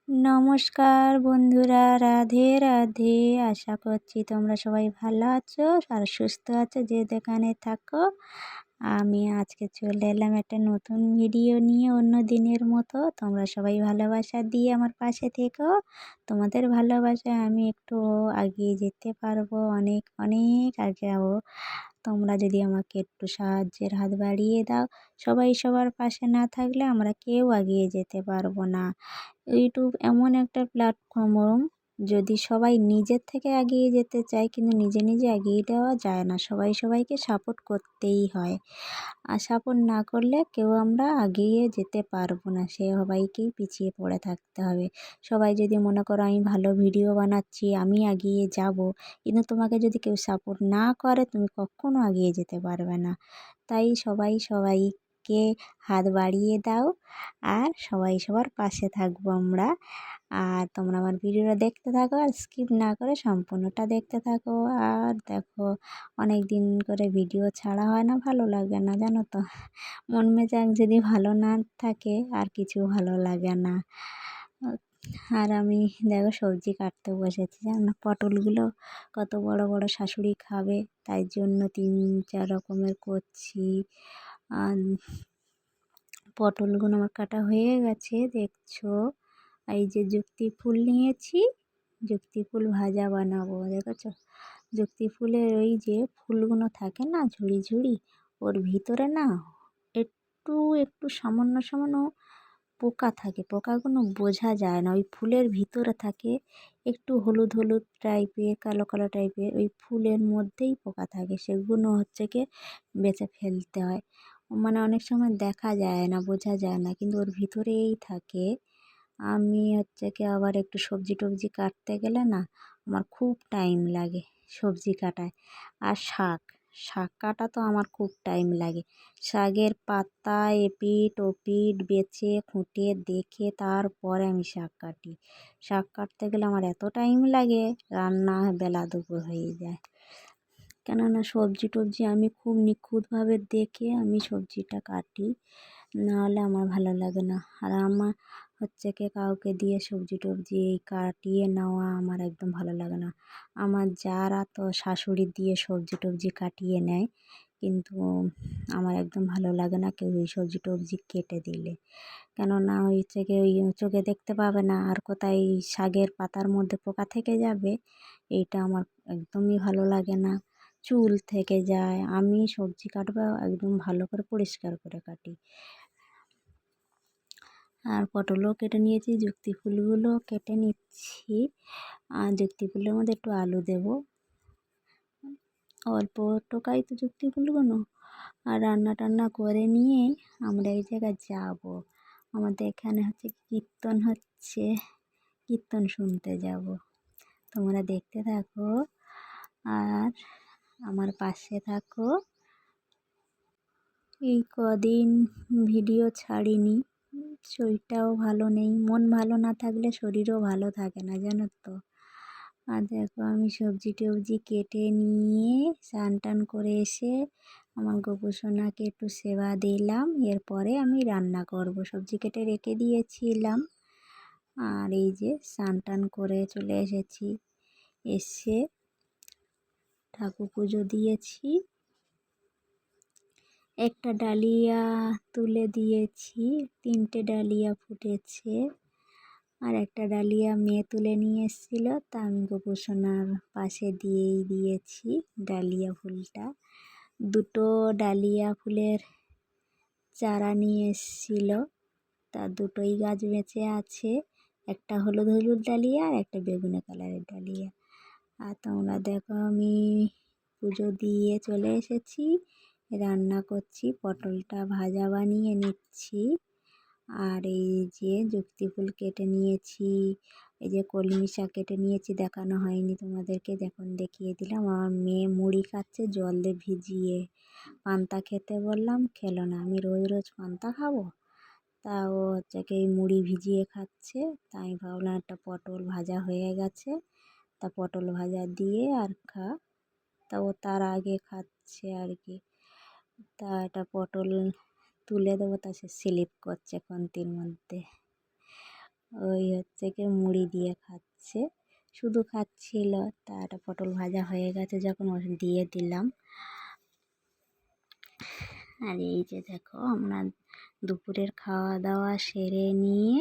নমস্কার বন্ধুরা, রাধে রাধে। আশা করছি তোমরা সবাই ভালো আছো আর সুস্থ আছো যে যেখানে থাকো। আমি আজকে চলে এলাম একটা নতুন ভিডিও নিয়ে, অন্য দিনের মতো। তোমরা সবাই ভালোবাসা দিয়ে আমার পাশে থেকো। তোমাদের ভালোবাসায় আমি একটু এগিয়ে যেতে পারবো, অনেক অনেক আগে যাবো। তোমরা যদি আমাকে একটু সাহায্যের হাত বাড়িয়ে দাও। সবাই সবার পাশে না থাকলে আমরা কেউ এগিয়ে যেতে পারবো না। ইউটিউব এমন একটা প্ল্যাটফর্ম, যদি সবাই নিজের থেকে এগিয়ে যেতে চায় কিন্তু নিজে নিজে এগিয়ে দেওয়া যায় না, সবাই সবাইকে সাপোর্ট করতেই হয়। আর সাপোর্ট না করলে কেউ আমরা এগিয়ে যেতে পারবো না, সবাইকেই পিছিয়ে পড়ে থাকতে হবে। সবাই যদি মনে করো আমি ভালো ভিডিও বানাচ্ছি আমি এগিয়ে যাব, কিন্তু তোমাকে যদি কেউ সাপোর্ট না করে তুমি কখনো এগিয়ে যেতে পারবে না। তাই সবাই সবাইকে হাত বাড়িয়ে দাও, আর সবাই সবার পাশে থাকবো আমরা। আর তোমরা আমার ভিডিওটা দেখতে থাকো আর স্কিপ না করে সম্পূর্ণটা দেখতে থাকো। আর দেখো, অনেক দিন করে ভিডিও ছাড়া হয় না, ভালো লাগে না জানো তো। মন মেজাজ যদি ভালো না থাকে আর কিছু ভালো লাগে না। আর আমি দেখো সবজি কাটতে বসেছি, জানো পটলগুলো কত বড় বড় শাশুড়ি খাবে, তাই জন্য 3-4 রকমের করছি। আর পটলগুলো আমার কাটা হয়ে গেছে দেখছো। এই যে যুক্তি ফুল নিয়েছি, যুক্তি ফুল ভাজা বানাবো দেখেছো। যুক্তি ফুলের ওই যে ফুলগুলো থাকে না ঝুড়ি ঝুড়ি, ওর ভিতরে না একটু একটু সামান্য সামান্য পোকা থাকে। পোকাগুলো বোঝা যায় না, ওই ফুলের ভিতরে থাকে একটু হলুদ হলুদ টাইপের, কালো কালো টাইপের, ওই ফুলের মধ্যেই পোকা থাকে। সেগুলো হচ্ছে কি বেছে ফেলতে হয়, মানে অনেক সময় দেখা যায় না, বোঝা যায় না, কিন্তু ওর ভিতরেই থাকে। আমি হচ্ছে কি আবার একটু সবজি টবজি কাটতে গেলে না আমার খুব টাইম লাগে সবজি কাটায়। আর শাক শাক কাটা তো আমার খুব টাইম লাগে। শাকের পাতা এপিট ওপিট বেছে খুঁটে দেখে তারপরে আমি শাক কাটি। শাক কাটতে গেলে আমার এত টাইম লাগে, রান্না বেলা দুপুর হয়ে যায়। কেননা সবজি টবজি আমি খুব নিখুঁতভাবে দেখে আমি সবজিটা কাটি, নাহলে আমার ভালো লাগে না। আর আমার হচ্ছে কি কাউকে দিয়ে সবজি টবজি কাটিয়ে নেওয়া আমার একদম ভালো লাগে না। আমার যারা তো শাশুড়ি দিয়ে সবজি টবজি কাটিয়ে নেয়, কিন্তু আমার একদম ভালো লাগে না কেউ ওই সবজি টবজি কেটে দিলে। কেননা হচ্ছে কি ওই চোখে দেখতে পাবে না, আর কোথায় শাকের পাতার মধ্যে পোকা থেকে যাবে, এইটা আমার একদমই ভালো লাগে না। চুল থেকে যায়। আমি সবজি কাটবো একদম ভালো করে পরিষ্কার করে কাটি। আর পটলও কেটে নিয়েছি, যুক্তি ফুলগুলো কেটে নিচ্ছি। আর যুক্তি ফুলের মধ্যে একটু আলু দেব, অল্প টোকাই তো যুক্তি ফুলগুলো। আর রান্না টান্না করে নিয়ে আমরা এই জায়গায় যাব। আমাদের এখানে হচ্ছে কীর্তন হচ্ছে, কীর্তন শুনতে যাব। তোমরা দেখতে থাকো আর আমার পাশে থাকো। এই কদিন ভিডিও ছাড়িনি, শরীরটাও ভালো নেই। মন ভালো না থাকলে শরীরও ভালো থাকে না জানো তো। আর দেখো আমি সবজি টবজি কেটে নিয়ে স্নান টান করে এসে আমার গোপুসোনাকে একটু সেবা দিলাম, এরপরে আমি রান্না করব। সবজি কেটে রেখে দিয়েছিলাম। আর এই যে স্নান টান করে চলে এসেছি, এসে ঠাকুর পুজো দিয়েছি। একটা ডালিয়া তুলে দিয়েছি, 3টে ডালিয়া ফুটেছে। আর একটা ডালিয়া মেয়ে তুলে নিয়ে এসেছিলো, তা আমি গোপুসোনার পাশে দিয়েই দিয়েছি ডালিয়া ফুলটা। 2টো ডালিয়া ফুলের চারা নিয়ে এসেছিলো, তা 2টোই গাছ বেঁচে আছে। একটা হলুদ হলুদ ডালিয়া আর একটা বেগুনি কালারের ডালিয়া। আর তোমরা দেখো আমি পুজো দিয়ে চলে এসেছি, রান্না করছি, পটলটা ভাজা বানিয়ে নিচ্ছি। আর এই যে যুক্তি ফুল কেটে নিয়েছি, এই যে কলমি শাক কেটে নিয়েছি, দেখানো হয়নি তোমাদেরকে, দেখুন দেখিয়ে দিলাম। আমার মেয়ে মুড়ি খাচ্ছে জল দিয়ে ভিজিয়ে, পান্তা খেতে বললাম খেলো না। আমি রোজ রোজ পান্তা খাবো? তা ও হচ্ছে কি মুড়ি ভিজিয়ে খাচ্ছে। তাই ভাবলাম একটা পটল ভাজা হয়ে গেছে, তা পটল ভাজা দিয়ে আর খা। তা ও তার আগে খাচ্ছে আর কি। তা একটা পটল তুলে দেবো, তা সে স্লিপ করছে কন্তির মধ্যে। ওই হচ্ছে কি মুড়ি দিয়ে খাচ্ছে, শুধু খাচ্ছিল। তার পটল ভাজা হয়ে গেছে যখন ওর দিয়ে দিলাম। আর এই যে দেখো আমরা দুপুরের খাওয়া দাওয়া সেরে নিয়ে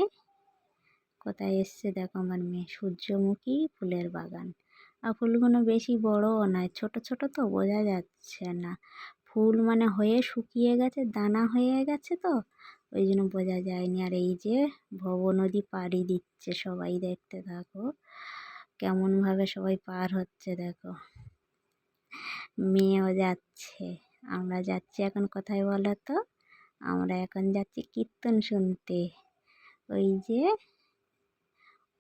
কোথায় এসছে দেখো আমার মেয়ে, সূর্যমুখী ফুলের বাগান। আর ফুলগুলো বেশি বড়ও নয়, ছোট ছোট তো বোঝা যাচ্ছে না। ফুল মানে হয়ে শুকিয়ে গেছে, দানা হয়ে গেছে তো ওই জন্য বোঝা যায়নি। আর এই যে ভব নদী পাড়ি দিচ্ছে সবাই, দেখতে থাকো কেমনভাবে সবাই পার হচ্ছে দেখো। মেয়েও যাচ্ছে। আমরা যাচ্ছি এখন কোথায় বলো তো? আমরা এখন যাচ্ছি কীর্তন শুনতে। ওই যে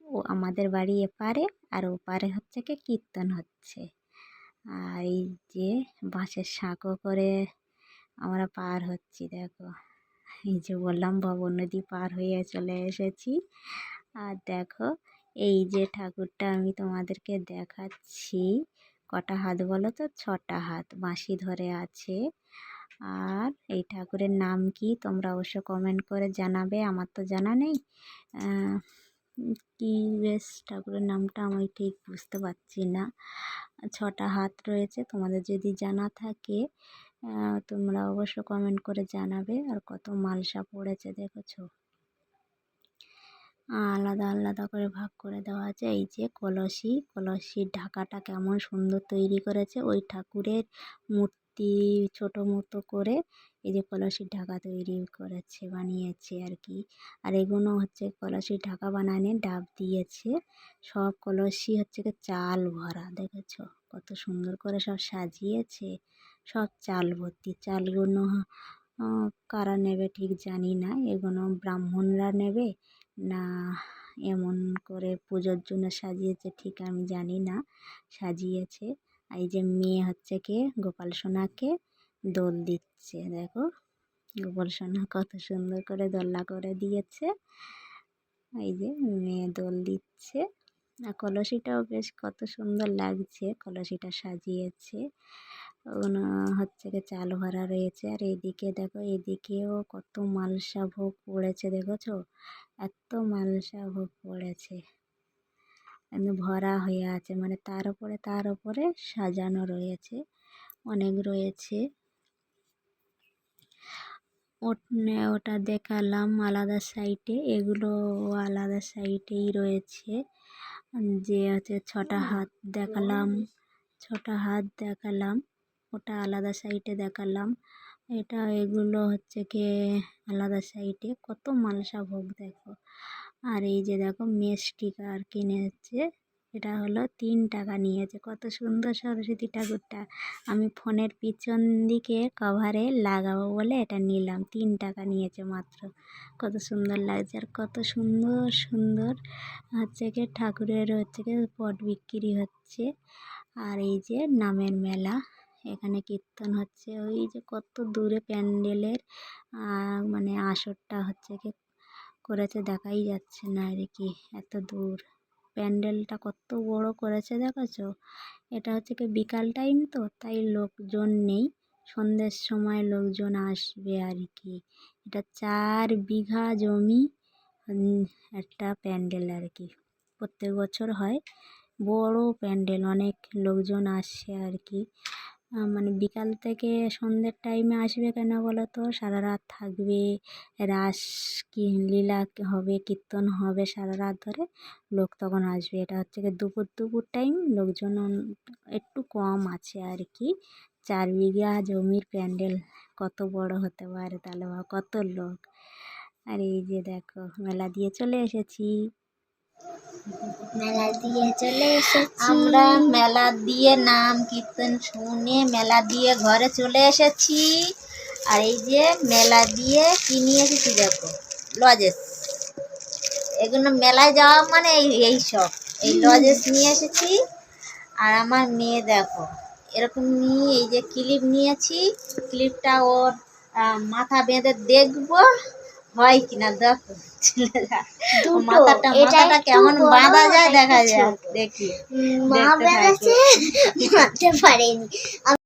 ও আমাদের বাড়ি এপারে আর ওপারে হচ্ছে কি কীর্তন হচ্ছে। আর এই যে বাঁশের সাঁকো করে আমরা পার হচ্ছি দেখো। এই যে বললাম ভব নদী পার হয়ে চলে এসেছি। আর দেখো এই যে ঠাকুরটা আমি তোমাদেরকে দেখাচ্ছি, কটা হাত বলো তো? 6টা হাত, বাঁশি ধরে আছে। আর এই ঠাকুরের নাম কি তোমরা অবশ্য কমেন্ট করে জানাবে, আমার তো জানা নেই। কি বেশ ঠাকুরের নামটা আমি ঠিক বুঝতে পারছি না। 6টা হাত রয়েছে, তোমাদের যদি জানা থাকে তোমরা অবশ্য কমেন্ট করে জানাবে। আর কত মালসা পড়েছে দেখেছো, আলাদা আলাদা করে ভাগ করে দেওয়া আছে। এই যে কলসির ঢাকাটা কেমন সুন্দর তৈরি করেছে, ওই ঠাকুরের মূর্তি ছোট মতো করে এই যে কলসির ঢাকা তৈরি করেছে, বানিয়েছে আর কি। আর এগুলো হচ্ছে কলসির ঢাকা বানানে ডাব দিয়েছে। সব কলসি হচ্ছে কি চাল ভরা, দেখেছো কত সুন্দর করে সব সাজিয়েছে, সব চাল ভর্তি। চালগুলো কারা নেবে ঠিক জানি না, এগুলো ব্রাহ্মণরা নেবে না এমন করে পুজোর জন্য সাজিয়েছে ঠিক আমি জানি না, সাজিয়েছে। এই যে মেয়ে হচ্ছে কি গোপাল সোনাকে দোল দিচ্ছে দেখো, গোপাল সোনা কত সুন্দর করে দোলনা করে দিয়েছে। এই যে মেয়ে দোল দিচ্ছে। আর কলসিটাও বেশ কত সুন্দর লাগছে, কলসিটা সাজিয়েছে। ওগুলো হচ্ছে কি চাল ভরা রয়েছে। আর এদিকে দেখো, এদিকেও কত মালসা ভোগ পড়েছে দেখেছো, এত মালসা ভোগ পড়েছে, ভরা হয়ে আছে, মানে তার উপরে সাজানো রয়েছে, অনেক রয়েছে। ওটা দেখালাম আলাদা সাইডে, এগুলো আলাদা সাইডেই রয়েছে। যে হচ্ছে 6টা হাত দেখালাম, 6টা হাত দেখালাম, ওটা আলাদা সাইডে দেখালাম। এগুলো হচ্ছে কি আলাদা সাইডে, কত মালসা ভোগ দেখো। আর এই যে দেখো মিষ্টি আর কিনেছে, এটা হলো 3 টাকা নিয়েছে। কত সুন্দর সরস্বতী ঠাকুরটা, আমি ফোনের পিছন দিকে কভারে লাগাবো বলে এটা নিলাম, 3 টাকা নিয়েছে মাত্র। কত সুন্দর লাগছে, আর কত সুন্দর সুন্দর হচ্ছে কি ঠাকুরের হচ্ছে কি পট বিক্রি হচ্ছে। আর এই যে নামের মেলা, এখানে কীর্তন হচ্ছে। ওই যে কত দূরে প্যান্ডেলের মানে আসরটা হচ্ছে কি করেছে দেখাই যাচ্ছে না আর কি, এত দূর প্যান্ডেলটা কত বড় করেছে দেখেছো। এটা হচ্ছে কি বিকাল টাইম তো তাই লোকজন নেই, সন্ধ্যের সময় লোকজন আসবে আর কি। এটা 4 বিঘা জমি একটা প্যান্ডেল আর কি, প্রত্যেক বছর হয়, বড় প্যান্ডেল, অনেক লোকজন আসে আর কি। মানে বিকাল থেকে সন্ধ্যের টাইমে আসবে কেন বলো তো, সারা রাত থাকবে, রাস কি লীলা হবে, কীর্তন হবে সারা রাত ধরে, লোক তখন আসবে। এটা হচ্ছে কি দুপুর টাইম, লোকজন একটু কম আছে আর কি। 4 বিঘা জমির প্যান্ডেল কত বড় হতে পারে তাহলে কত লোক। আর এই যে দেখো মেলা দিয়ে চলে এসেছি, আমরা মেলা দিয়ে নাম কীর্তন শুনে মেলা দিয়ে ঘরে চলে এসেছি। আর এই যে মেলা দিয়ে কি নিয়ে এসেছি দেখো, লজেস। এগুলো মেলায় যাওয়া মানে এই সব এই লজেস নিয়ে এসেছি। আর আমার মেয়ে দেখো এরকম নিয়ে এই যে ক্লিপ নিয়েছি, ক্লিপটা ওর মাথা বেঁধে দেখবো হয় কিনা, দেখো মাথাটা কেমন বাঁধা যায় দেখা যাক, দেখি দেখতে থাকো।